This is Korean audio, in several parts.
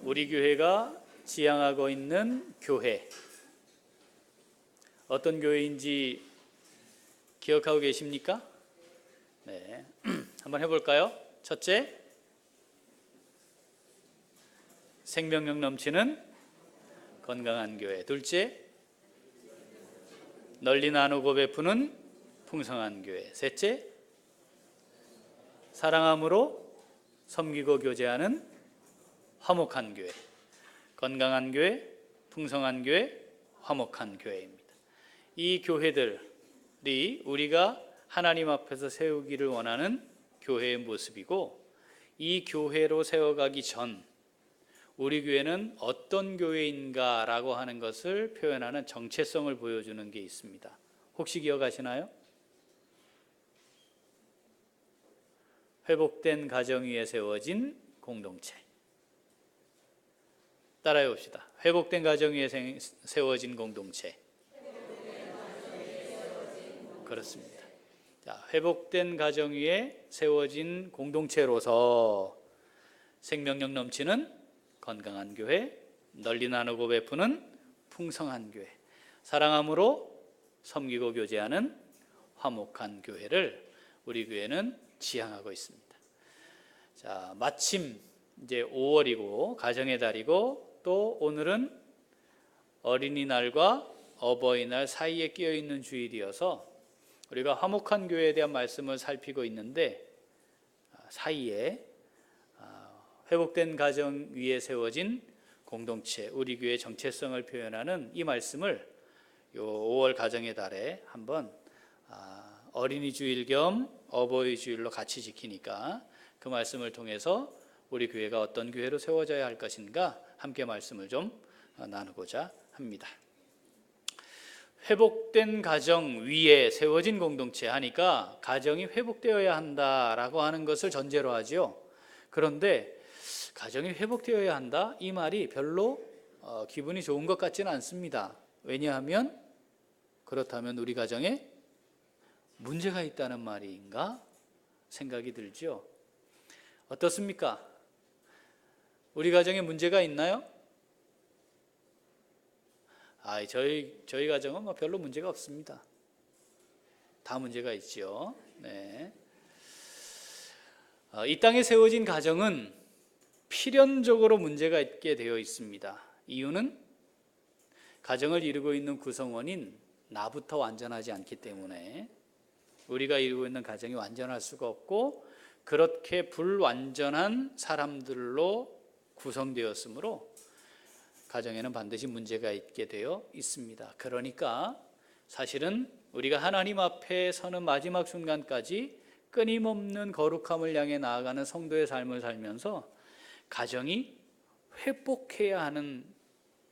우리 교회가 지향하고 있는 교회, 어떤 교회인지 기억하고 계십니까? 네, 한번 해볼까요? 첫째, 생명력 넘치는 건강한 교회. 둘째, 널리 나누고 베푸는 풍성한 교회. 셋째, 사랑함으로 섬기고 교제하는 화목한 교회. 건강한 교회, 풍성한 교회, 화목한 교회입니다. 이 교회들이 우리가 하나님 앞에서 세우기를 원하는 교회의 모습이고, 이 교회로 세워가기 전 우리 교회는 어떤 교회인가라고 하는 것을 표현하는 정체성을 보여주는 게 있습니다. 혹시 기억하시나요? 회복된 가정 위에 세워진 공동체. 따라해 봅시다. 회복된 가정 위에 세워진 공동체. 그렇습니다. 자, 회복된 가정 위에 세워진 공동체로서 생명력 넘치는 건강한 교회, 널리 나누고 베푸는 풍성한 교회, 사랑함으로 섬기고 교제하는 화목한 교회를 우리 교회는 지향하고 있습니다. 자, 마침 이제 5월이고 가정의 달이고, 또 오늘은 어린이날과 어버이날 사이에 끼어 있는 주일이어서 우리가 화목한 교회에 대한 말씀을 살피고 있는데, 사이에 회복된 가정 위에 세워진 공동체, 우리 교회의 정체성을 표현하는 이 말씀을 요 5월 가정의 달에 한번 어린이 주일 겸 어버이 주일로 같이 지키니까 그 말씀을 통해서 우리 교회가 어떤 교회로 세워져야 할 것인가 함께 말씀을 좀 나누고자 합니다. 회복된 가정 위에 세워진 공동체 하니까 가정이 회복되어야 한다라고 하는 것을 전제로 하죠. 그런데 가정이 회복되어야 한다, 이 말이 별로 기분이 좋은 것 같지는 않습니다. 왜냐하면 그렇다면 우리 가정에 문제가 있다는 말인가 생각이 들죠. 어떻습니까? 우리 가정에 문제가 있나요? 저희 가정은 뭐 별로 문제가 없습니다. 다 문제가 있죠. 네. 이 땅에 세워진 가정은 필연적으로 문제가 있게 되어 있습니다. 이유는 가정을 이루고 있는 구성원인 나부터 완전하지 않기 때문에 우리가 이루고 있는 가정이 완전할 수가 없고, 그렇게 불완전한 사람들로 구성되었으므로 가정에는 반드시 문제가 있게 되어 있습니다. 그러니까 사실은 우리가 하나님 앞에 서는 마지막 순간까지 끊임없는 거룩함을 향해 나아가는 성도의 삶을 살면서 가정이 회복해야 하는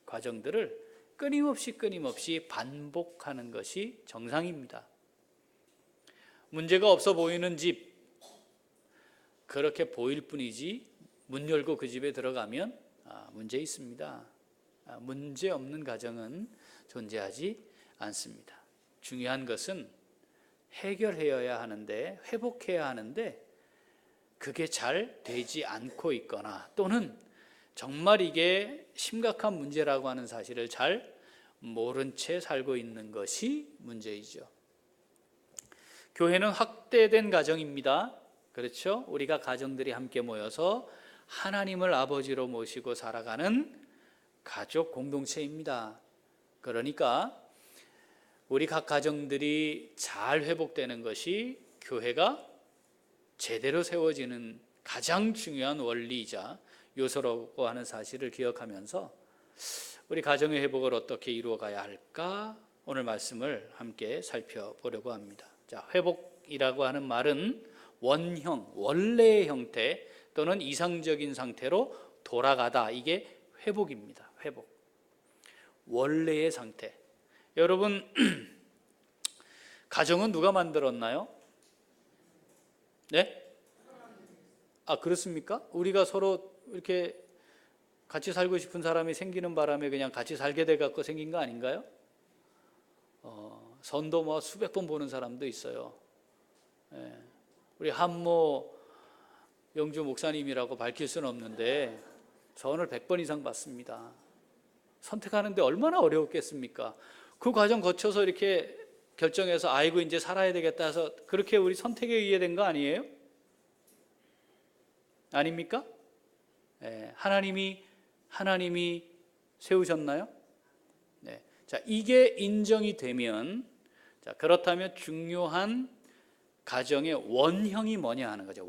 과정들을 끊임없이 반복하는 것이 정상입니다. 문제가 없어 보이는 집, 그렇게 보일 뿐이지 문 열고 그 집에 들어가면 문제 있습니다. 문제 없는 가정은 존재하지 않습니다. 중요한 것은 해결해야 하는데, 회복해야 하는데 그게 잘 되지 않고 있거나, 또는 정말 이게 심각한 문제라고 하는 사실을 잘 모른 채 살고 있는 것이 문제이죠. 교회는 확대된 가정입니다. 그렇죠? 우리가 가정들이 함께 모여서 하나님을 아버지로 모시고 살아가는 가족 공동체입니다. 그러니까 우리 각 가정들이 잘 회복되는 것이 교회가 제대로 세워지는 가장 중요한 원리이자 요소라고 하는 사실을 기억하면서 우리 가정의 회복을 어떻게 이루어가야 할까, 오늘 말씀을 함께 살펴보려고 합니다. 자, 회복이라고 하는 말은 원형, 원래의 형태 또는 이상적인 상태로 돌아가다, 이게 회복입니다. 회복, 원래의 상태. 여러분, 가정은 누가 만들었나요? 네? 그렇습니까? 우리가 서로 이렇게 같이 살고 싶은 사람이 생기는 바람에 그냥 같이 살게 돼 갖고 생긴 거 아닌가요? 선도 뭐 수백 번 보는 사람도 있어요. 우리 한모 영주 목사님이라고 밝힐 수는 없는데 전화를 100번 이상 받습니다. 선택하는데 얼마나 어려웠겠습니까? 그 과정 거쳐서 이렇게 결정해서 아이고 이제 살아야 되겠다 해서 그렇게 우리 선택에 의해 된 거 아니에요? 아닙니까? 네, 하나님이 세우셨나요? 네. 자, 이게 인정이 되면, 자, 그렇다면 중요한 가정의 원형이 뭐냐 하는 거죠.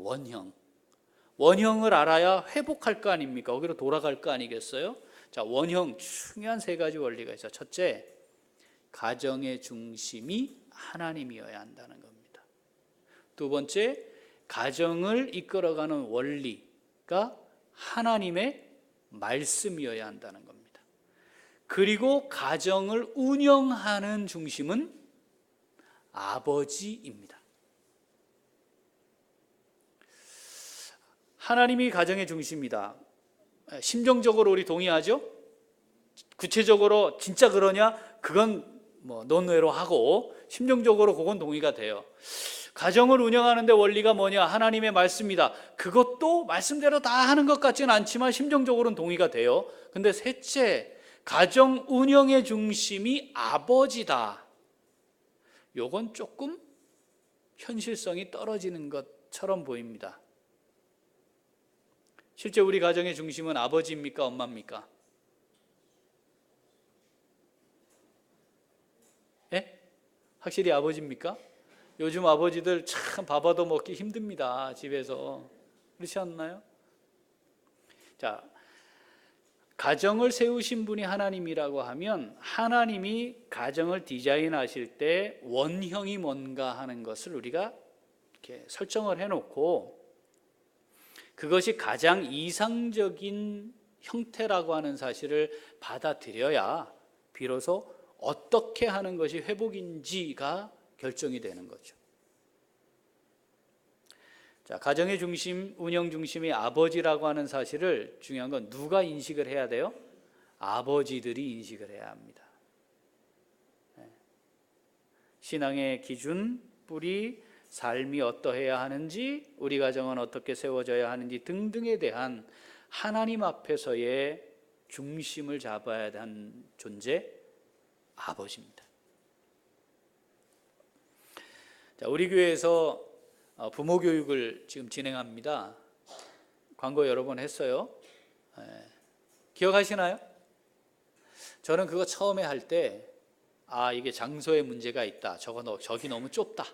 원형을 알아야 회복할 거 아닙니까? 거기로 돌아갈 거 아니겠어요? 자, 원형 중요한 세 가지 원리가 있어요. 첫째, 가정의 중심이 하나님이어야 한다는 겁니다. 두 번째, 가정을 이끌어가는 원리가 하나님의 말씀이어야 한다는 겁니다. 그리고 가정을 운영하는 중심은 아버지입니다. 하나님이 가정의 중심이다. 심정적으로 우리 동의하죠? 구체적으로 진짜 그러냐? 그건 논외로 하고 심정적으로 그건 동의가 돼요. 가정을 운영하는데 원리가 뭐냐? 하나님의 말씀이다. 그것도 말씀대로 다 하는 것 같지는 않지만 심정적으로는 동의가 돼요. 근데 셋째, 가정 운영의 중심이 아버지다. 요건 조금 현실성이 떨어지는 것처럼 보입니다. 실제 우리 가정의 중심은 아버지입니까? 엄마입니까? 예? 확실히 아버지입니까? 요즘 아버지들 참 밥 얻어 먹기 힘듭니다. 집에서. 그렇지 않나요? 자, 가정을 세우신 분이 하나님이라고 하면 하나님이 가정을 디자인하실 때 원형이 뭔가 하는 것을 우리가 이렇게 설정을 해놓고 그것이 가장 이상적인 형태라고 하는 사실을 받아들여야 비로소 어떻게 하는 것이 회복인지가 결정이 되는 거죠. 자, 가정의 중심, 운영 중심이 아버지라고 하는 사실을 중요한 건 누가 인식을 해야 돼요? 아버지들이 인식을 해야 합니다. 신앙의 기준, 뿌리, 삶이 어떠해야 하는지, 우리 가정은 어떻게 세워져야 하는지 등등에 대한 하나님 앞에서의 중심을 잡아야 하는 존재, 아버지입니다. 자, 우리 교회에서 부모 교육을 지금 진행합니다. 광고 여러 번 했어요. 기억하시나요? 저는 그거 처음에 할 때 이게 장소에 문제가 있다. 저기 너무 좁다.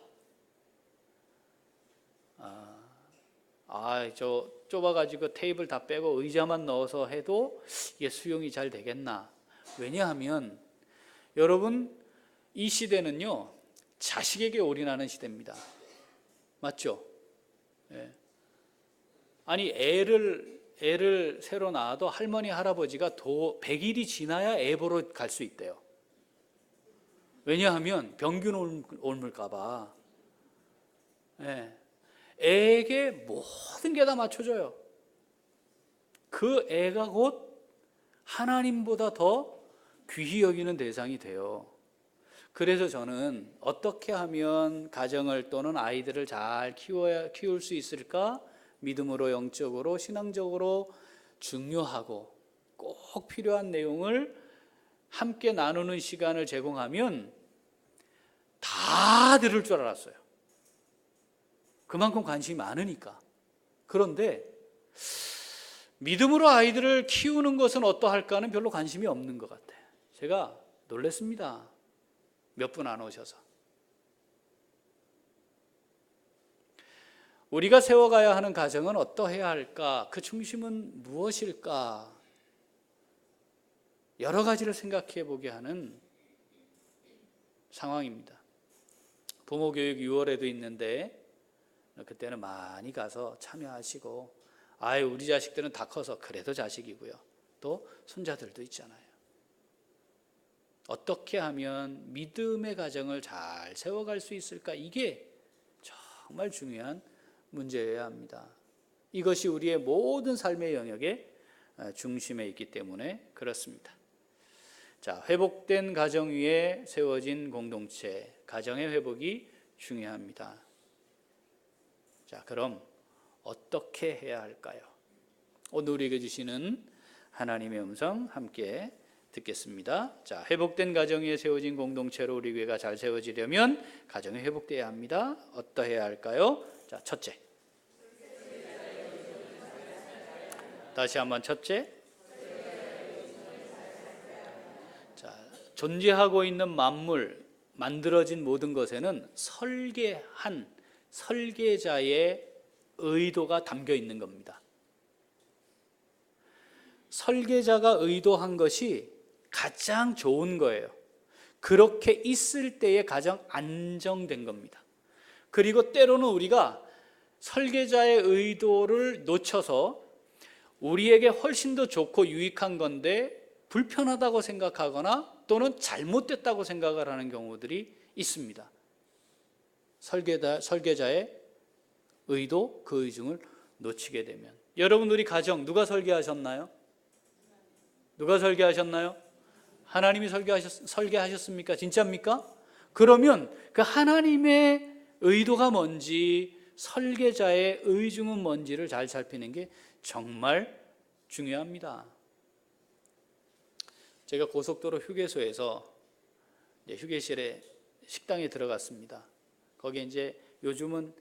저 좁아가지고 테이블 다 빼고 의자만 넣어서 해도 이게 수용이 잘 되겠나? 왜냐하면 여러분, 이 시대는요 자식에게 올인하는 시대입니다. 맞죠? 예. 아니 애를 새로 낳아도 할머니 할아버지가 100일이 지나야 애 보러 갈 수 있대요. 왜냐하면 병균 옮을까 봐. 예. 애에게 모든 게 다 맞춰져요. 그 애가 곧 하나님보다 더 귀히 여기는 대상이 돼요. 그래서 저는 어떻게 하면 가정을 또는 아이들을 잘 키울 수 있을까? 믿음으로, 영적으로, 신앙적으로 중요하고 꼭 필요한 내용을 함께 나누는 시간을 제공하면 다 들을 줄 알았어요. 그만큼 관심이 많으니까. 그런데 믿음으로 아이들을 키우는 것은 어떠할까는 별로 관심이 없는 것 같아요. 제가 놀랐습니다. 몇 분 안 오셔서. 우리가 세워가야 하는 가정은 어떠해야 할까? 그 중심은 무엇일까? 여러 가지를 생각해 보게 하는 상황입니다. 부모 교육 6월에도 있는데 그때는 많이 가서 참여하시고 우리 자식들은 다 커서 그래도 자식이고요. 또 손자들도 있잖아요. 어떻게 하면 믿음의 가정을 잘 세워갈 수 있을까? 이게 정말 중요한 문제여야 합니다. 이것이 우리의 모든 삶의 영역의 중심에 있기 때문에 그렇습니다. 자, 회복된 가정 위에 세워진 공동체, 가정의 회복이 중요합니다. 자, 그럼 어떻게 해야 할까요? 오늘 우리에게 주시는 하나님의 음성 함께 듣겠습니다. 자, 회복된 가정 위에 세워진 공동체로 우리 교회가 잘 세워지려면 가정이 회복돼야 합니다. 어떠해야 할까요? 자, 첫째. 다시 한번 첫째. 자, 존재하고 있는 만물, 만들어진 모든 것에는 설계한 설계자의 의도가 담겨 있는 겁니다. 설계자가 의도한 것이 가장 좋은 거예요. 그렇게 있을 때에 가장 안정된 겁니다. 그리고 때로는 우리가 설계자의 의도를 놓쳐서 우리에게 훨씬 더 좋고 유익한 건데 불편하다고 생각하거나 또는 잘못됐다고 생각을 하는 경우들이 있습니다. 설계자의 의도, 그 의중을 놓치게 되면. 여러분, 우리 가정 누가 설계하셨나요? 누가 설계하셨나요? 하나님이 설계하셨습니까? 진짜입니까? 그러면 그 하나님의 의도가 뭔지, 설계자의 의중은 뭔지를 잘 살피는 게 정말 중요합니다. 제가 고속도로 휴게소에서 휴게실에 식당에 들어갔습니다. 거기에 이제 요즘은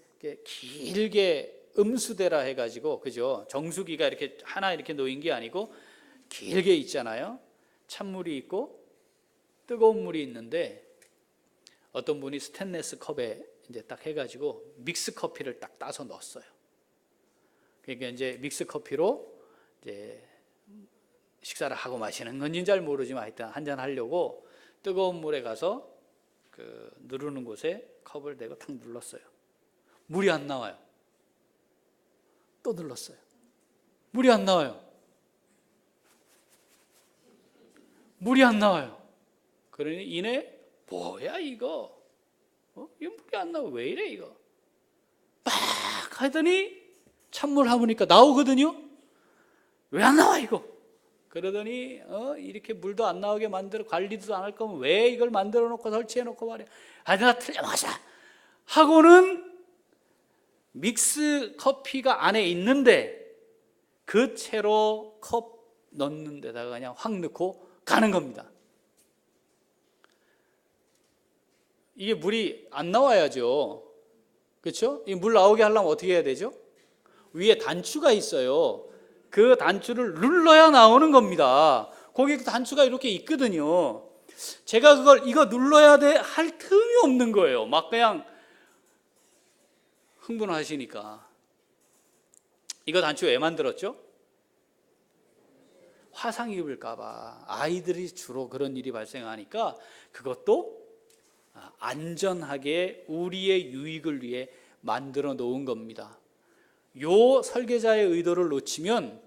길게 음수대라 해가지고, 그죠? 정수기가 이렇게 하나 이렇게 놓인 게 아니고 길게 있잖아요. 찬물이 있고 뜨거운 물이 있는데 어떤 분이 스테인리스 컵에 이제 딱 해가지고 믹스 커피를 딱 따서 넣었어요. 그러니까 이제 믹스 커피로 이제 식사를 하고 마시는 건지는 잘 모르지만 하여튼 한잔 하려고 뜨거운 물에 가서 그 누르는 곳에 컵을 대고 탁 눌렀어요. 물이 안 나와요. 또 눌렀어요. 물이 안 나와요. 물이 안 나와요. 그러니 이내 뭐야 이거? 이거 물이 안 나와. 왜 이래 이거? 막 하더니 찬물 하보니까 나오거든요. 왜 안 나와 이거? 그러더니 이렇게 물도 안 나오게 만들어 관리도 안 할 거면 왜 이걸 만들어 놓고 설치해 놓고 말이야. 나 틀려맞아 하고는 믹스 커피가 안에 있는데 그 채로 컵 넣는 데다가 그냥 확 넣고 가는 겁니다. 이게 물이 안 나와야죠. 그렇죠? 이 물 나오게 하려면 어떻게 해야 되죠? 위에 단추가 있어요. 그 단추를 눌러야 나오는 겁니다. 거기 단추가 이렇게 있거든요. 제가 이거 눌러야 돼 할 틈이 없는 거예요. 막 그냥 흥분하시니까. 이거 단추 왜 만들었죠? 화상 입을까 봐. 아이들이 주로 그런 일이 발생하니까 그것도 안전하게 우리의 유익을 위해 만들어 놓은 겁니다. 요 설계자의 의도를 놓치면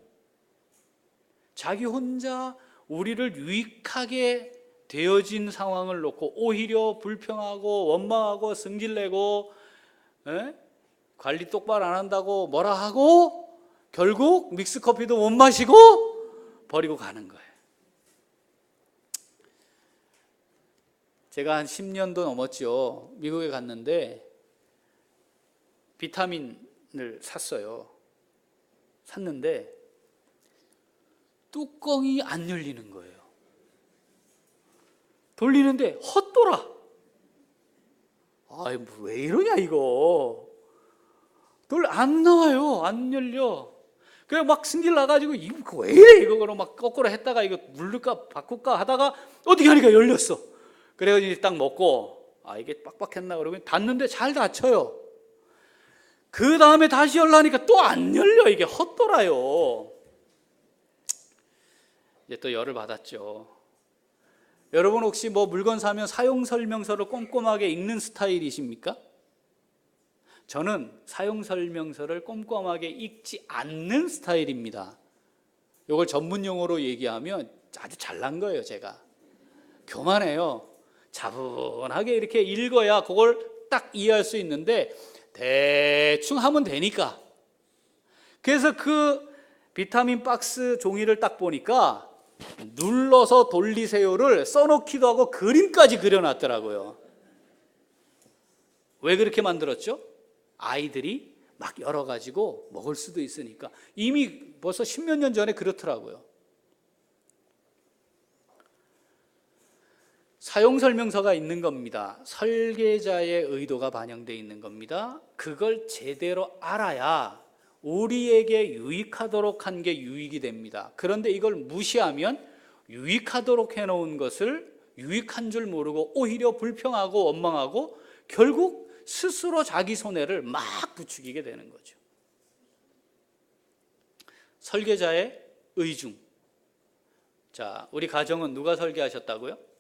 자기 혼자 우리를 유익하게 되어진 상황을 놓고 오히려 불평하고 원망하고 승질내고 관리 똑바로 안 한다고 뭐라 하고 결국 믹스커피도 못 마시고 버리고 가는 거예요. 제가 한 10년도 넘었죠. 미국에 갔는데 비타민을 샀는데 뚜껑이 안 열리는 거예요. 돌리는데 헛돌아. 왜 이러냐 이거. 안 나와요. 안 열려. 그래 막 승질 나가지고 이거 왜 이래 이거. 그럼 막 거꾸로 했다가 이거 물를까 바꿀까 하다가 어떻게 하니까 열렸어. 그래가지고 딱 먹고 이게 빡빡했나 그러면 닫는데 잘 닫혀요. 그 다음에 다시 열라니까 또 안 열려. 이게 헛돌아요. 이제 또 열을 받았죠. 여러분 혹시 물건 사면 사용 설명서를 꼼꼼하게 읽는 스타일이십니까? 저는 사용 설명서를 꼼꼼하게 읽지 않는 스타일입니다. 이걸 전문 용어로 얘기하면 아주 잘난 거예요. 제가 교만해요. 차분하게 이렇게 읽어야 그걸 딱 이해할 수 있는데 대충 하면 되니까. 그래서 그 비타민 박스 종이를 딱 보니까 눌러서 돌리세요를 써놓기도 하고 그림까지 그려놨더라고요. 왜 그렇게 만들었죠? 아이들이 막 열어가지고 먹을 수도 있으니까. 이미 벌써 10몇 년 전에 그렇더라고요. 사용 설명서가 있는 겁니다. 설계자의 의도가 반영되어 있는 겁니다. 그걸 제대로 알아야 우리에게 유익하도록 한 게 유익이 됩니다. 그런데 이걸 무시하면 유익하도록 해놓은 것을 유익한 줄 모르고 오히려 불평하고 원망하고 결국 스스로 자기 손해를 막 부추기게 되는 거죠. 설계자의 의중. 자, 우리 가정은 누가 설계하셨다고요?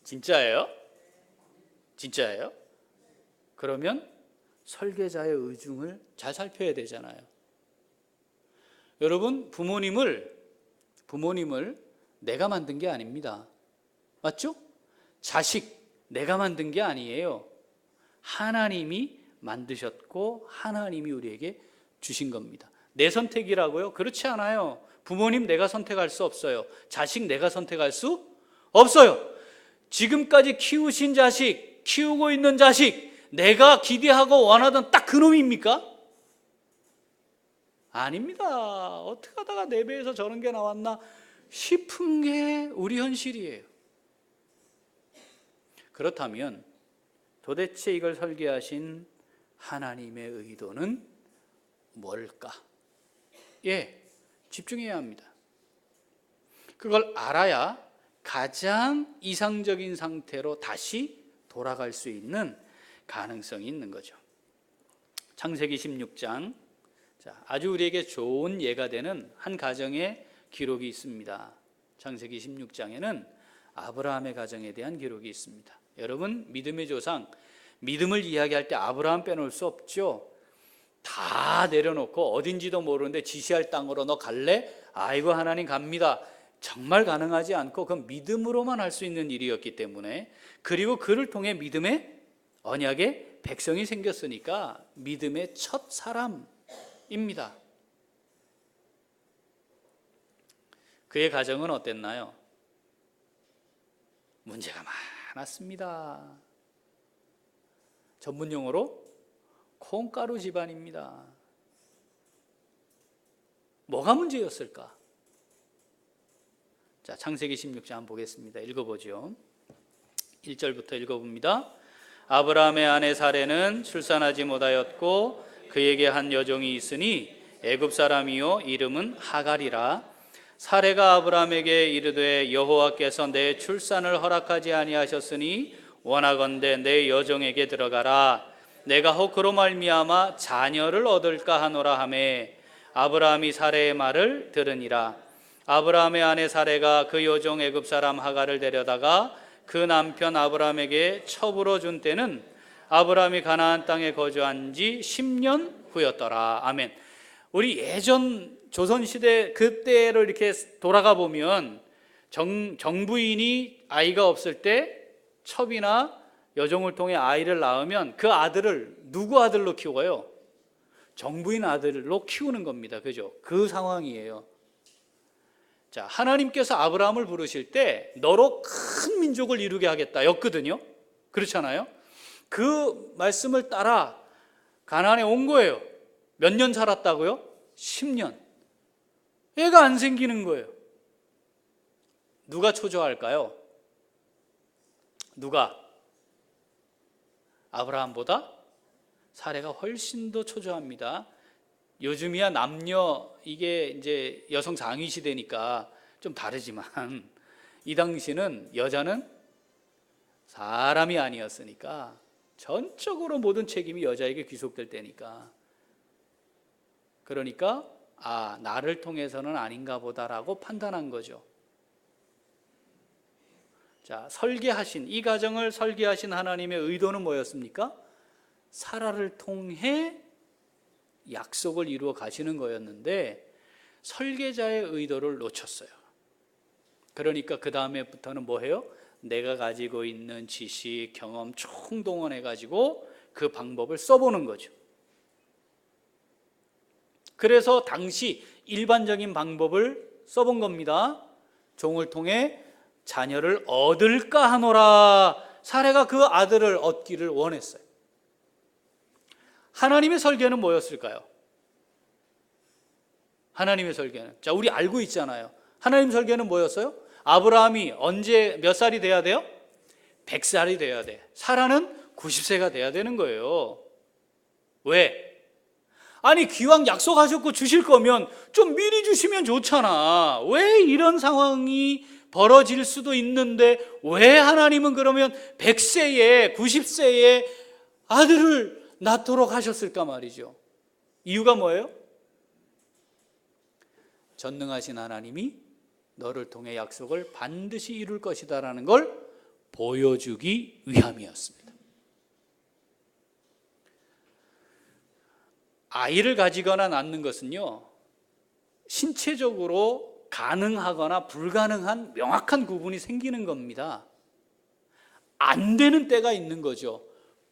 진짜예요? 진짜예요? 그러면 설계자의 의중을 잘 살펴야 되잖아요. 여러분, 부모님을 내가 만든 게 아닙니다. 맞죠? 자식 내가 만든 게 아니에요. 하나님이 만드셨고 하나님이 우리에게 주신 겁니다. 내 선택이라고요? 그렇지 않아요. 부모님 내가 선택할 수 없어요. 자식 내가 선택할 수 없어요. 지금까지 키우신 자식, 키우고 있는 자식, 내가 기대하고 원하던 딱 그놈입니까? 아닙니다. 어떻게 하다가 내 배에서 저런 게 나왔나 싶은 게 우리 현실이에요. 그렇다면 도대체 이걸 설계하신 하나님의 의도는 뭘까? 집중해야 합니다. 그걸 알아야 가장 이상적인 상태로 다시 돌아갈 수 있는 가능성이 있는 거죠. 창세기 16장, 아주 우리에게 좋은 예가 되는 한 가정의 기록이 있습니다. 창세기 16장에는 아브라함의 가정에 대한 기록이 있습니다. 여러분, 믿음의 조상, 믿음을 이야기할 때 아브라함 빼놓을 수 없죠. 다 내려놓고 어딘지도 모르는데 지시할 땅으로 너 갈래? 아이고 하나님 갑니다. 정말 가능하지 않고 그건 믿음으로만 할 수 있는 일이었기 때문에, 그리고 그를 통해 믿음의 언약의 백성이 생겼으니까 믿음의 첫 사람입니다. 그의 가정은 어땠나요? 문제가 많았습니다. 전문 용어로 콩가루 집안입니다. 뭐가 문제였을까? 자, 창세기 16장 한번 보겠습니다. 읽어보죠. 1절부터 읽어봅니다. 아브라함의 아내 사레는 출산하지 못하였고 그에게 한 여종이 있으니 애굽 사람이요 이름은 하갈이라. 사레가 아브라함에게 이르되 여호와께서 내 출산을 허락하지 아니하셨으니 원하건대 내 여종에게 들어가라. 내가 혹 그로 말미암아 자녀를 얻을까 하노라 하매 아브라함이 사레의 말을 들으니라. 아브라함의 아내 사레가 그 여종 애굽 사람 하갈을 데려다가 그 남편 아브라함에게 첩으로 준 때는 아브라함이 가나안 땅에 거주한 지 10년 후였더라. 아멘. 우리 예전 조선시대 그때를 이렇게 돌아가 보면 정부인이 아이가 없을 때 첩이나 여종을 통해 아이를 낳으면 그 아들을 누구 아들로 키워요? 정부인 아들로 키우는 겁니다. 그죠? 그 상황이에요. 자, 하나님께서 아브라함을 부르실 때 너로 큰 민족을 이루게 하겠다 였거든요. 그렇잖아요. 그 말씀을 따라 가나안에 온 거예요. 몇 년 살았다고요? 10년. 애가 안 생기는 거예요. 누가 초조할까요? 누가? 아브라함보다 사레가 훨씬 더 초조합니다. 요즘이야 남녀 이게 이제 여성 상위 시대니까 좀 다르지만 이 당시는 여자는 사람이 아니었으니까 전적으로 모든 책임이 여자에게 귀속될 때니까, 그러니까 나를 통해서는 아닌가 보다라고 판단한 거죠. 자, 설계하신 이 가정을 설계하신 하나님의 의도는 뭐였습니까? 사라를 통해 약속을 이루어 가시는 거였는데 설계자의 의도를 놓쳤어요. 그러니까 그 다음에부터는 뭐해요? 내가 가지고 있는 지식, 경험 총동원해 가지고 그 방법을 써보는 거죠. 그래서 당시 일반적인 방법을 써본 겁니다. 종을 통해 자녀를 얻을까 하노라. 사레가 그 아들을 얻기를 원했어요. 하나님의 설계는 뭐였을까요? 하나님의 설계는, 우리 알고 있잖아요. 하나님 설계는 뭐였어요? 아브라함이 언제 몇 살이 돼야 돼요? 100살이 돼야 돼. 사라는 90세가 돼야 되는 거예요. 왜? 아니 기왕 약속하셨고 주실 거면 좀 미리 주시면 좋잖아. 왜 이런 상황이 벌어질 수도 있는데 왜 하나님은 그러면 100세에 90세에 아들을 낳도록 하셨을까 말이죠. 이유가 뭐예요? 전능하신 하나님이 너를 통해 약속을 반드시 이룰 것이다라는 걸 보여주기 위함이었습니다. 아이를 가지거나 낳는 것은요, 신체적으로 가능하거나 불가능한 명확한 구분이 생기는 겁니다. 안 되는 때가 있는 거죠.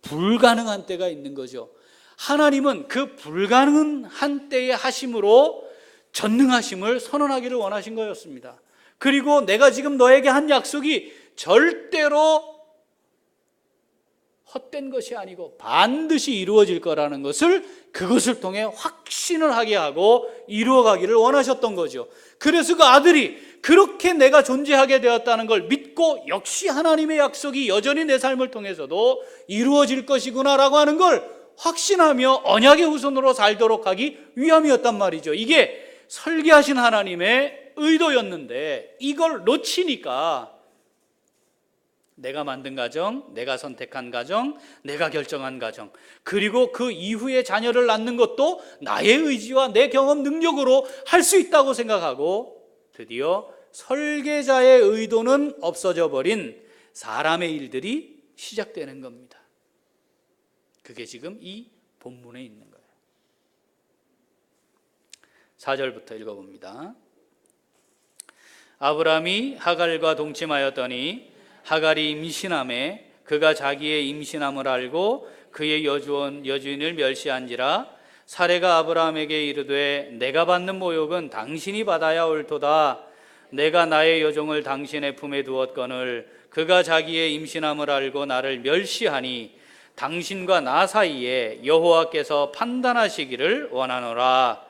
불가능한 때가 있는 거죠. 하나님은 그 불가능한 때의 하심으로 전능하심을 선언하기를 원하신 거였습니다. 그리고 내가 지금 너에게 한 약속이 절대로 헛된 것이 아니고 반드시 이루어질 거라는 것을 그것을 통해 확신을 하게 하고 이루어가기를 원하셨던 거죠. 그래서 그 아들이 그렇게 내가 존재하게 되었다는 걸 믿고 역시 하나님의 약속이 여전히 내 삶을 통해서도 이루어질 것이구나라고 하는 걸 확신하며 언약의 후손으로 살도록 하기 위함이었단 말이죠. 이게 설계하신 하나님의 의도였는데 이걸 놓치니까 내가 만든 가정, 내가 선택한 가정, 내가 결정한 가정, 그리고 그 이후에 자녀를 낳는 것도 나의 의지와 내 경험 능력으로 할 수 있다고 생각하고 드디어 설계자의 의도는 없어져 버린 사람의 일들이 시작되는 겁니다. 그게 지금 이 본문에 있는 거예요. 4절부터 읽어봅니다. 아브라함이 하갈과 동침하였더니 하갈이 임신함에 그가 자기의 임신함을 알고 그의 여주인을 멸시한지라. 사레가 아브라함에게 이르되 내가 받는 모욕은 당신이 받아야 옳도다. 내가 나의 여종을 당신의 품에 두었거늘 그가 자기의 임신함을 알고 나를 멸시하니 당신과 나 사이에 여호와께서 판단하시기를 원하노라.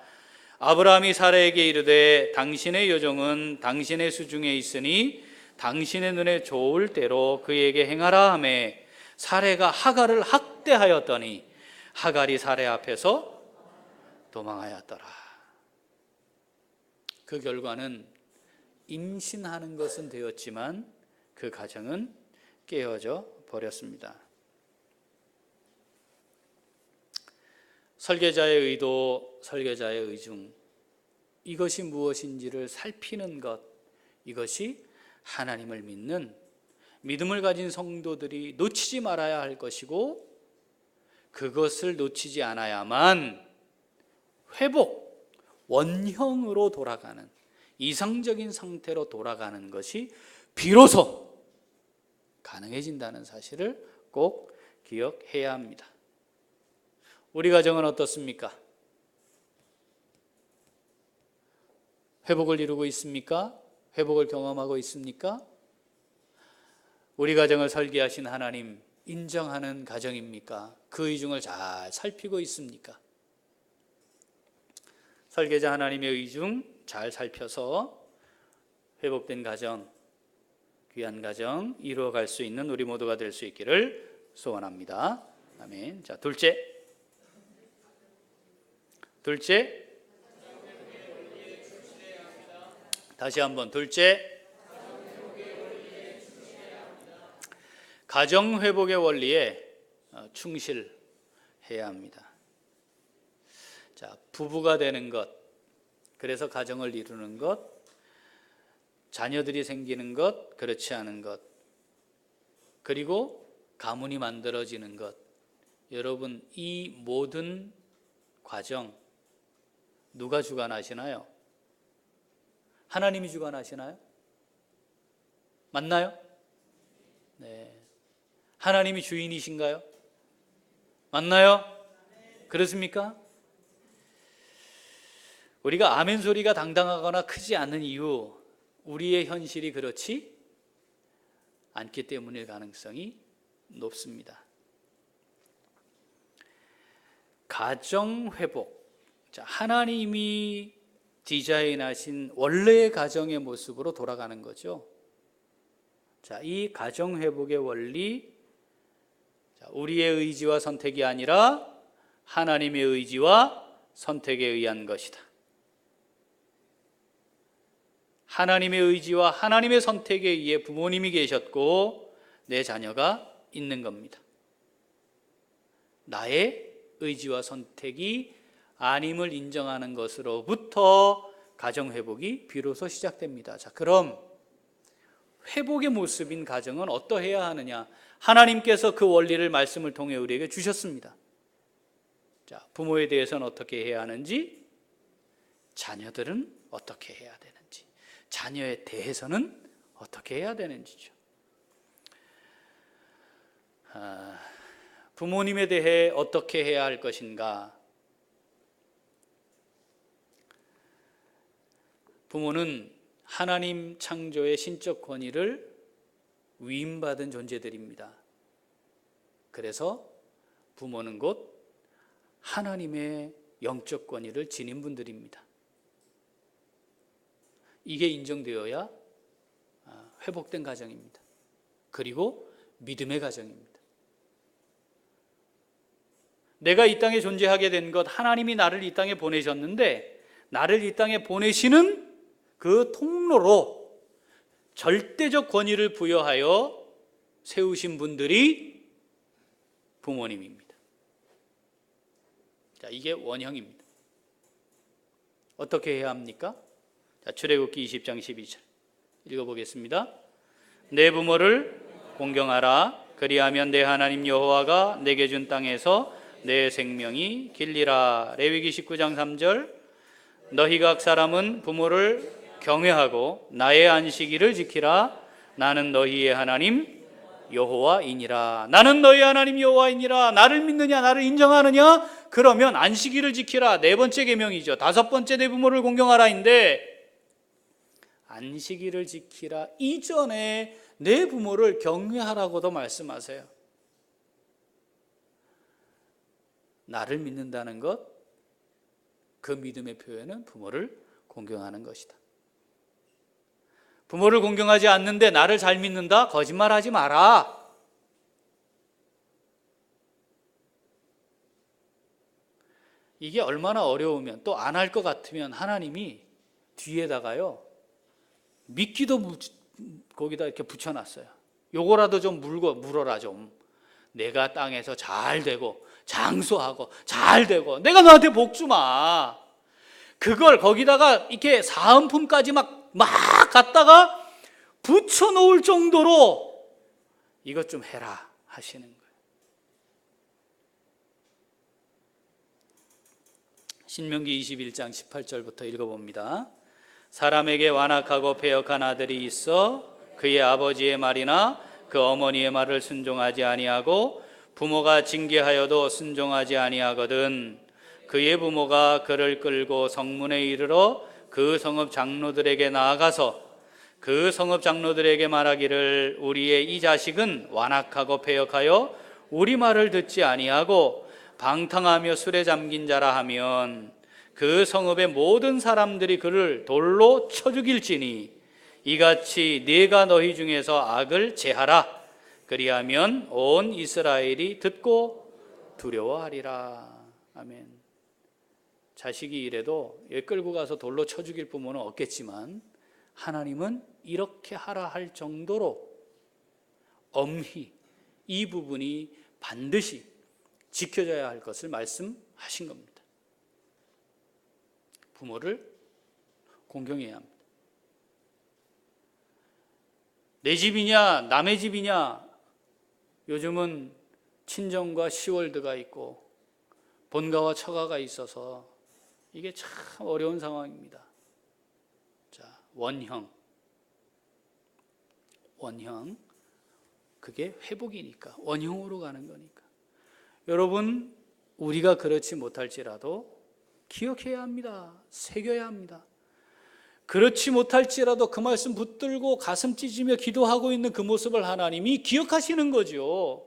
아브라함이 사레에게 이르되 당신의 여종은 당신의 수중에 있으니 당신의 눈에 좋을 대로 그에게 행하라 하며 사레가 하갈을 학대하였더니 하갈이 사레 앞에서 도망하였더라. 그 결과는 임신하는 것은 되었지만 그 가정은 깨어져 버렸습니다. 설계자의 의도, 설계자의 의중, 이것이 무엇인지를 살피는 것, 이것이 하나님을 믿는 믿음을 가진 성도들이 놓치지 말아야 할 것이고, 그것을 놓치지 않아야만 회복, 원형으로 돌아가는, 이상적인 상태로 돌아가는 것이 비로소 가능해진다는 사실을 꼭 기억해야 합니다. 우리 가정은 어떻습니까? 회복을 이루고 있습니까? 회복을 경험하고 있습니까? 우리 가정을 설계하신 하나님 인정하는 가정입니까? 그 의중을 잘 살피고 있습니까? 설계자 하나님의 의중 잘 살펴서 회복된 가정, 귀한 가정 이루어갈 수 있는 우리 모두가 될 수 있기를 소원합니다. 아멘. 자, 둘째, 다시 한번 둘째, 가정 회복의 원리에 충실해야 합니다. 자, 부부가 되는 것, 그래서 가정을 이루는 것, 자녀들이 생기는 것, 그렇지 않은 것, 그리고 가문이 만들어지는 것, 여러분 이 모든 과정 누가 주관하시나요? 하나님이 주관하시나요? 맞나요? 네. 하나님이 주인이신가요? 맞나요? 그렇습니까? 우리가 아멘 소리가 당당하거나 크지 않은 이유, 우리의 현실이 그렇지 않기 때문일 가능성이 높습니다. 가정 회복. 자, 하나님이 디자인하신 원래의 가정의 모습으로 돌아가는 거죠. 자, 이 가정 회복의 원리, 우리의 의지와 선택이 아니라 하나님의 의지와 선택에 의한 것이다. 하나님의 의지와 하나님의 선택에 의해 부모님이 계셨고 내 자녀가 있는 겁니다. 나의 의지와 선택이 아님을 인정하는 것으로부터 가정 회복이 비로소 시작됩니다. 자, 그럼 회복의 모습인 가정은 어떠해야 하느냐? 하나님께서 그 원리를 말씀을 통해 우리에게 주셨습니다. 자, 부모에 대해서는 어떻게 해야 하는지, 자녀들은 어떻게 해야 되는지, 자녀에 대해서는 어떻게 해야 되는지죠. 부모님에 대해 어떻게 해야 할 것인가? 부모는 하나님 창조의 신적 권위를 위임받은 존재들입니다. 그래서 부모는 곧 하나님의 영적 권위를 지닌 분들입니다. 이게 인정되어야 회복된 가정입니다. 그리고 믿음의 가정입니다. 내가 이 땅에 존재하게 된 것, 하나님이 나를 이 땅에 보내셨는데 나를 이 땅에 보내시는 그 통로로 절대적 권위를 부여하여 세우신 분들이 부모님입니다. 자, 이게 원형입니다. 어떻게 해야 합니까? 자, 출애굽기 20장 12절 읽어보겠습니다. 내 부모를 공경하라. 그리하면 내 하나님 여호와가 내게 준 땅에서 내 생명이 길리라. 레위기 19장 3절 너희 각 사람은 부모를 경외하고 나의 안식일을 지키라. 나는 너희의 하나님 여호와이니라. 나는 너희 하나님 여호와이니라. 나를 믿느냐, 나를 인정하느냐? 그러면 안식일을 지키라. 네 번째 계명이죠. 다섯 번째 내 부모를 공경하라인데 안식일을 지키라 이전에 내 부모를 경외하라고도 말씀하세요. 나를 믿는다는 것, 그 믿음의 표현은 부모를 공경하는 것이다. 부모를 공경하지 않는데 나를 잘 믿는다? 거짓말하지 마라. 이게 얼마나 어려우면, 또 안 할 것 같으면 하나님이 뒤에다가요 미끼도 거기다 이렇게 붙여놨어요. 요거라도 좀 물어라 좀. 내가 땅에서 잘 되고 장수하고 잘 되고 내가 너한테 복 주마. 그걸 거기다가 이렇게 사은품까지 막 갖다가 붙여놓을 정도로 이것 좀 해라 하시는 거예요. 신명기 21장 18절부터 읽어봅니다. 사람에게 완악하고 패역한 아들이 있어 그의 아버지의 말이나 그 어머니의 말을 순종하지 아니하고 부모가 징계하여도 순종하지 아니하거든 그의 부모가 그를 끌고 성문에 이르러 그 성읍 장로들에게 나아가서 그 성읍 장로들에게 말하기를 우리의 이 자식은 완악하고 패역하여 우리 말을 듣지 아니하고 방탕하며 술에 잠긴 자라 하면 그 성읍의 모든 사람들이 그를 돌로 쳐 죽일지니 이같이 네가 너희 중에서 악을 제하라. 그리하면 온 이스라엘이 듣고 두려워하리라. 아멘. 자식이 이래도 얘 끌고 가서 돌로 쳐 죽일 부모는 없겠지만 하나님은 이렇게 하라 할 정도로 엄히 이 부분이 반드시 지켜져야 할 것을 말씀하신 겁니다. 부모를 공경해야 합니다. 내 집이냐 남의 집이냐, 요즘은 친정과 시월드가 있고 본가와 처가가 있어서 이게 참 어려운 상황입니다. 자, 원형 그게 회복이니까 원형으로 가는 거니까 여러분, 우리가 그렇지 못할지라도 기억해야 합니다. 새겨야 합니다. 그렇지 못할지라도 그 말씀 붙들고 가슴 찢으며 기도하고 있는 그 모습을 하나님이 기억하시는 거죠.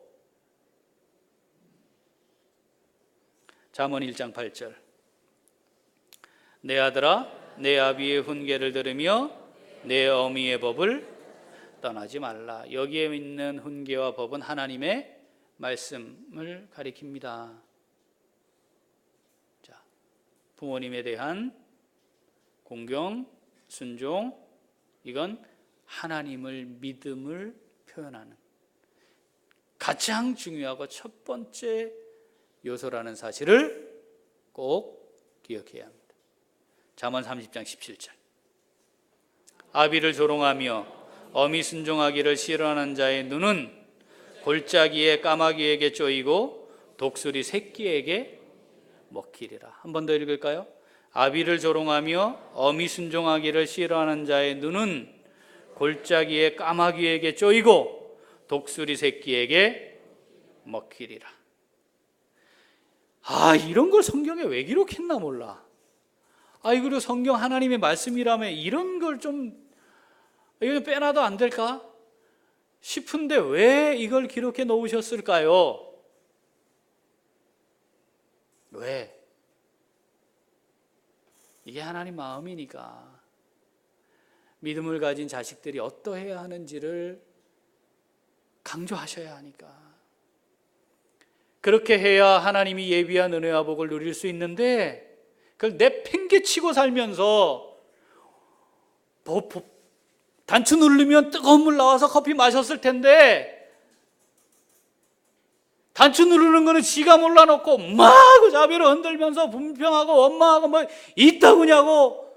잠언 1장 8절 내 아들아 내 아비의 훈계를 들으며 내 어미의 법을 떠나지 말라. 여기에 있는 훈계와 법은 하나님의 말씀을 가리킵니다. 자, 부모님에 대한 공경, 순종, 이건 하나님을 믿음을 표현하는 가장 중요하고 첫 번째 요소라는 사실을 꼭 기억해야 합니다. 잠언 30장 17절. 아비를 조롱하며 어미 순종하기를 싫어하는 자의 눈은 골짜기에 까마귀에게 쪼이고 독수리 새끼에게 먹히리라. 한 번 더 읽을까요? 아비를 조롱하며 어미 순종하기를 싫어하는 자의 눈은 골짜기에 까마귀에게 쪼이고 독수리 새끼에게 먹히리라. 이런 걸 성경에 왜 기록했나 몰라. 그리고 성경 하나님의 말씀이라면 이런 걸 좀 이거 빼놔도 안 될까 싶은데 왜 이걸 기록해 놓으셨을까요? 왜? 이게 하나님 마음이니까. 믿음을 가진 자식들이 어떠해야 하는지를 강조하셔야 하니까. 그렇게 해야 하나님이 예비한 은혜와 복을 누릴 수 있는데 그걸 내팽개치고 살면서 단추 누르면 뜨거운 물 나와서 커피 마셨을 텐데 단추 누르는 거는 지가 몰라놓고 막 자비로 흔들면서 분평하고 원망하고 뭐 있다구냐고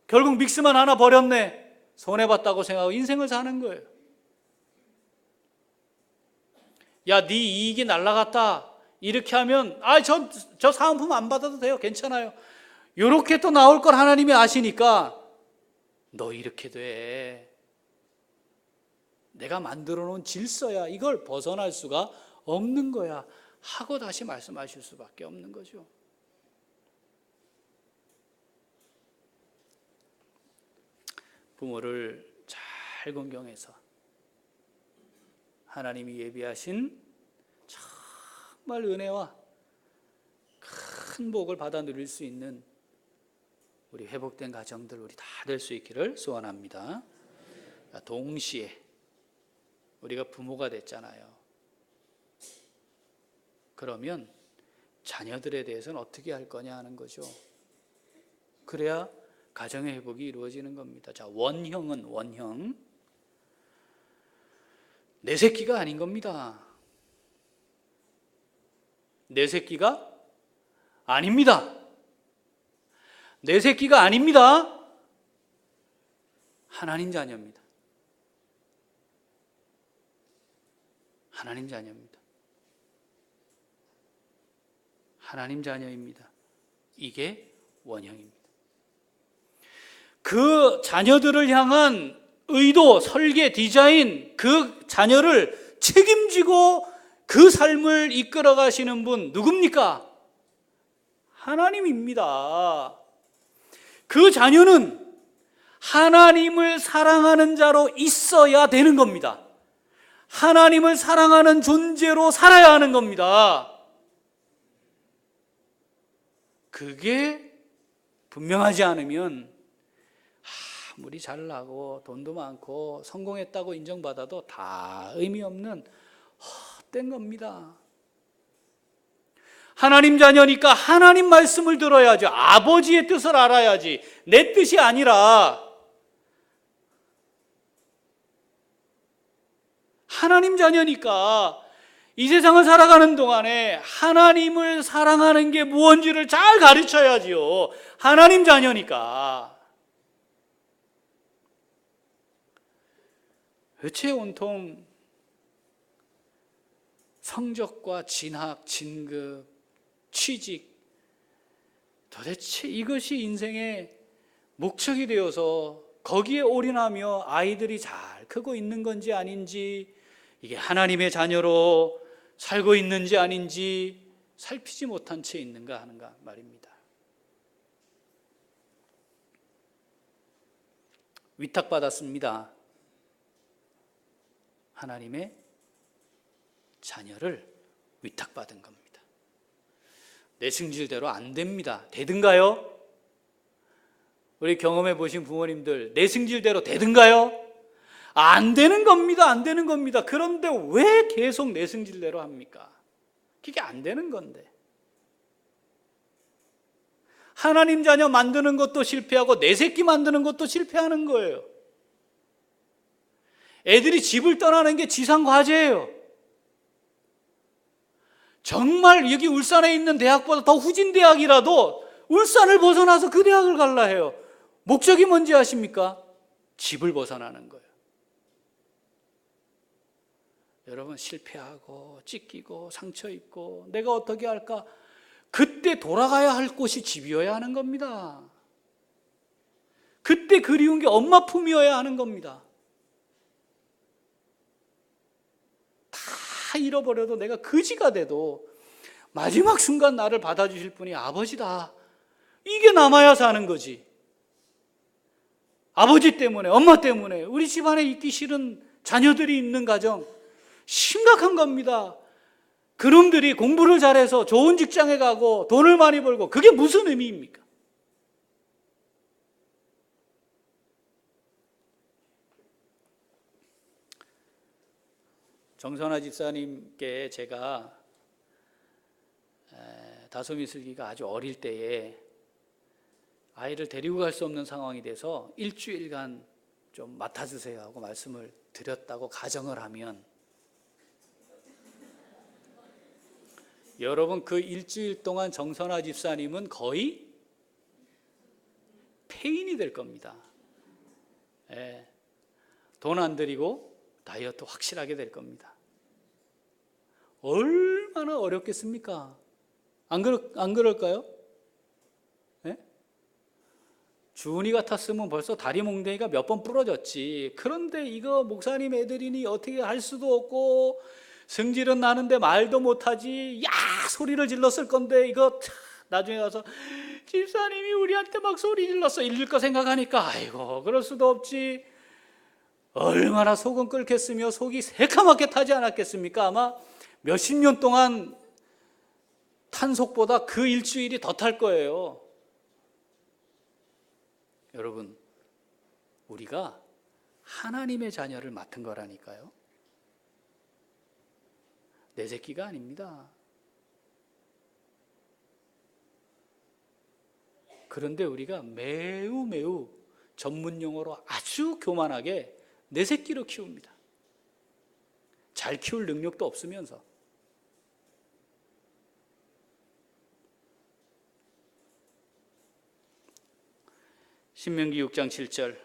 결국 믹스만 하나 버렸네. 손해봤다고 생각하고 인생을 사는 거예요. 야, 네 이익이 날라갔다. 이렇게 하면 저 사은품 안 받아도 돼요. 괜찮아요. 이렇게 또 나올 걸 하나님이 아시니까 너 이렇게 돼. 내가 만들어 놓은 질서야. 이걸 벗어날 수가 없는 거야. 하고 다시 말씀하실 수밖에 없는 거죠. 부모를 잘 공경해서 하나님이 예비하신 정말 은혜와 큰 복을 받아 누릴 수 있는 우리 회복된 가정들 우리 다 될 수 있기를 소원합니다. 동시에 우리가 부모가 됐잖아요. 그러면 자녀들에 대해서는 어떻게 할 거냐 하는 거죠. 그래야 가정의 회복이 이루어지는 겁니다. 자, 원형은 원형. 내 새끼가 아닌 겁니다. 내 새끼가 아닙니다. 내 새끼가 아닙니다. 하나님 자녀입니다. 하나님 자녀입니다. 하나님 자녀입니다. 이게 원형입니다. 그 자녀들을 향한 의도, 설계, 디자인, 그 자녀를 책임지고 그 삶을 이끌어 가시는 분 누굽니까? 하나님입니다. 그 자녀는 하나님을 사랑하는 자로 있어야 되는 겁니다. 하나님을 사랑하는 존재로 살아야 하는 겁니다. 그게 분명하지 않으면 아무리 잘나고 돈도 많고 성공했다고 인정받아도 다 의미 없는 헛된 겁니다. 하나님 자녀니까 하나님 말씀을 들어야죠. 아버지의 뜻을 알아야지. 내 뜻이 아니라 하나님 자녀니까 이 세상을 살아가는 동안에 하나님을 사랑하는 게 무엇인지를 잘 가르쳐야지요. 하나님 자녀니까. 대체 온통 성적과 진학, 진급, 취직, 도대체 이것이 인생의 목적이 되어서 거기에 올인하며 아이들이 잘 크고 있는 건지 아닌지, 이게 하나님의 자녀로 살고 있는지 아닌지 살피지 못한 채 있는가 하는가 말입니다. 위탁받았습니다. 하나님의 자녀를 위탁받은 겁니다. 내 승질대로 안 됩니다. 되든가요? 우리 경험해 보신 부모님들, 내 승질대로 되든가요? 안 되는 겁니다. 안 되는 겁니다. 그런데 왜 계속 내 승질대로 합니까? 그게 안 되는 건데. 하나님 자녀 만드는 것도 실패하고 내 새끼 만드는 것도 실패하는 거예요. 애들이 집을 떠나는 게 지상과제예요. 정말 여기 울산에 있는 대학보다 더 후진 대학이라도 울산을 벗어나서 그 대학을 갈라 해요. 목적이 뭔지 아십니까? 집을 벗어나는 거예요. 여러분, 실패하고 찢기고 상처 입고 내가 어떻게 할까? 그때 돌아가야 할 곳이 집이어야 하는 겁니다. 그때 그리운 게 엄마 품이어야 하는 겁니다. 다 잃어버려도 내가 거지가 돼도 마지막 순간 나를 받아주실 분이 아버지다. 이게 남아야 사는 거지. 아버지 때문에, 엄마 때문에 우리 집안에 있기 싫은 자녀들이 있는 가정 심각한 겁니다. 그놈들이 공부를 잘해서 좋은 직장에 가고 돈을 많이 벌고 그게 무슨 의미입니까? 정선아 집사님께 제가 다솜이슬기가 아주 어릴 때에 아이를 데리고 갈 수 없는 상황이 돼서 일주일간 좀 맡아주세요 하고 말씀을 드렸다고 가정을 하면, 여러분 그 일주일 동안 정선아 집사님은 거의 폐인이 될 겁니다. 돈 안 들이고 다이어트 확실하게 될 겁니다. 얼마나 어렵겠습니까? 안 그럴까요? 주은이 같았으면 벌써 다리 몽둥이가 몇 번 부러졌지. 그런데 이거 목사님 애들이니 어떻게 할 수도 없고 성질은 나는데 말도 못하지. 야 소리를 질렀을 건데 이거 나중에 가서 집사님이 우리한테 막 소리 질렀어 이럴 거 생각하니까 아이고 그럴 수도 없지. 얼마나 속은 끓겠으며 속이 새카맣게 타지 않았겠습니까? 아마 몇십 년 동안 탄 속보다 그 일주일이 더 탈 거예요. 여러분, 우리가 하나님의 자녀를 맡은 거라니까요. 내 새끼가 아닙니다. 그런데 우리가 매우 전문 용어로 아주 교만하게 내 새끼로 키웁니다. 잘 키울 능력도 없으면서. 신명기 6장 7절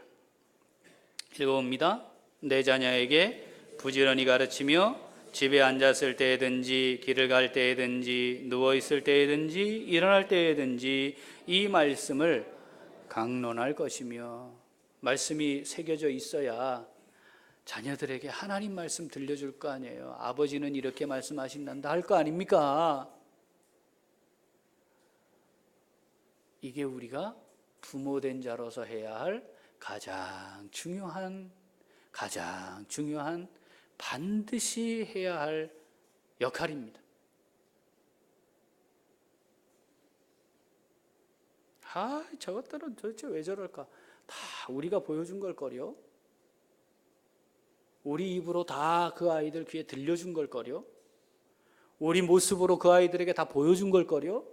읽어봅니다. 내 자녀에게 부지런히 가르치며 집에 앉았을 때든지 길을 갈 때든지 누워있을 때든지 일어날 때든지 이 말씀을 강론할 것이며. 말씀이 새겨져 있어야 자녀들에게 하나님 말씀 들려줄 거 아니에요. 아버지는 이렇게 말씀하신단다 할 거 아닙니까? 이게 우리가 부모된 자로서 해야 할 가장 중요한 반드시 해야 할 역할입니다. 저것들은 도대체 왜 저럴까? 다 우리가 보여준 걸 거려? 우리 입으로 다 그 아이들 귀에 들려준 걸 거려? 우리 모습으로 그 아이들에게 다 보여준 걸 거려?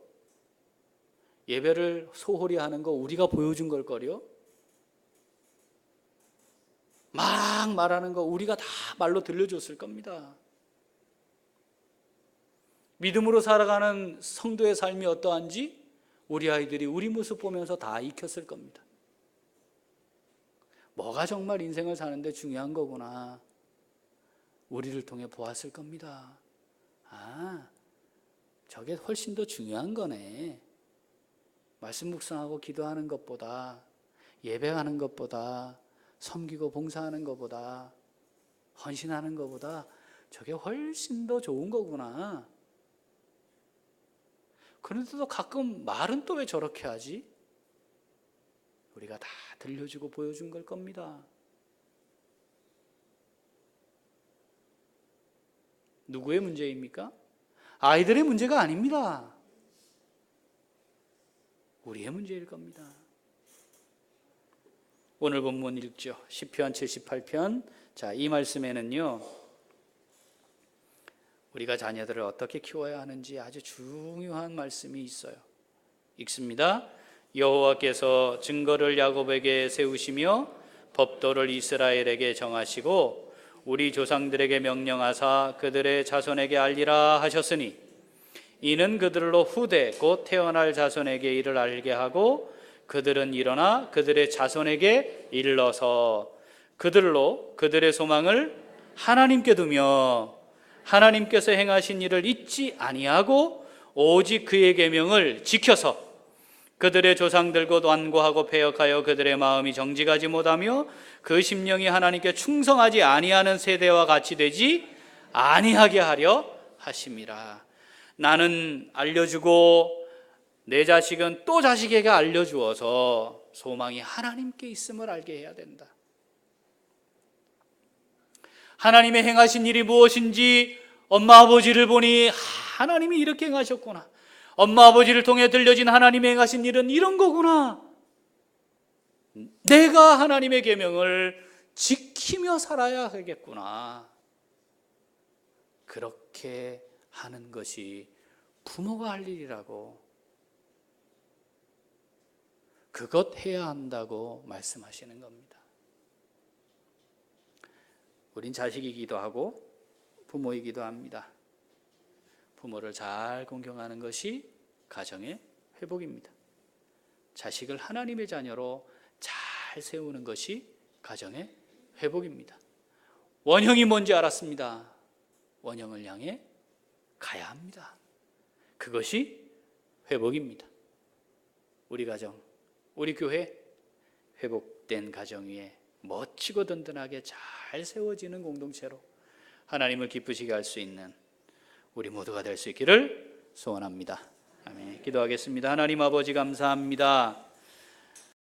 예배를 소홀히 하는 거 우리가 보여준 걸 거려? 막 말하는 거 우리가 다 말로 들려줬을 겁니다. 믿음으로 살아가는 성도의 삶이 어떠한지 우리 아이들이 우리 모습 보면서 다 익혔을 겁니다. 뭐가 정말 인생을 사는데 중요한 거구나. 우리를 통해 보았을 겁니다. 저게 훨씬 더 중요한 거네. 말씀 묵상하고 기도하는 것보다, 예배하는 것보다, 섬기고 봉사하는 것보다, 헌신하는 것보다 저게 훨씬 더 좋은 거구나. 그런데도 가끔 말은 또 왜 저렇게 하지? 우리가 다 들려주고 보여준 걸 겁니다. 누구의 문제입니까? 아이들의 문제가 아닙니다. 우리의 문제일 겁니다. 오늘 본문 읽죠. 시편 78편. 자, 이 말씀에는요, 우리가 자녀들을 어떻게 키워야 하는지 아주 중요한 말씀이 있어요. 읽습니다. 여호와께서 증거를 야곱에게 세우시며 법도를 이스라엘에게 정하시고 우리 조상들에게 명령하사 그들의 자손에게 알리라 하셨으니 이는 그들로 후대 곧 태어날 자손에게 이를 알게 하고 그들은 일어나 그들의 자손에게 일러서 그들로 그들의 소망을 하나님께 두며 하나님께서 행하신 일을 잊지 아니하고 오직 그의 계명을 지켜서 그들의 조상들 곧 완고하고 패역하여 그들의 마음이 정직하지 못하며 그 심령이 하나님께 충성하지 아니하는 세대와 같이 되지 아니하게 하려 하심이라. 나는 알려주고 내 자식은 또 자식에게 알려주어서 소망이 하나님께 있음을 알게 해야 된다. 하나님의 행하신 일이 무엇인지 엄마 아버지를 보니 하나님이 이렇게 행하셨구나. 엄마 아버지를 통해 들려진 하나님의 행하신 일은 이런 거구나. 내가 하나님의 계명을 지키며 살아야 하겠구나. 그렇게 하는 것이 부모가 할 일이라고, 그것 해야 한다고 말씀하시는 겁니다. 우린 자식이기도 하고 부모이기도 합니다. 부모를 잘 공경하는 것이 가정의 회복입니다. 자식을 하나님의 자녀로 잘 세우는 것이 가정의 회복입니다. 원형이 뭔지 알았습니다. 원형을 향해 가야 합니다. 그것이 회복입니다. 우리 가정, 우리 교회 회복된 가정 위에 멋지고 든든하게 잘 세워지는 공동체로 하나님을 기쁘시게 할 수 있는 우리 모두가 될 수 있기를 소원합니다. 아멘. 기도하겠습니다. 하나님 아버지 감사합니다.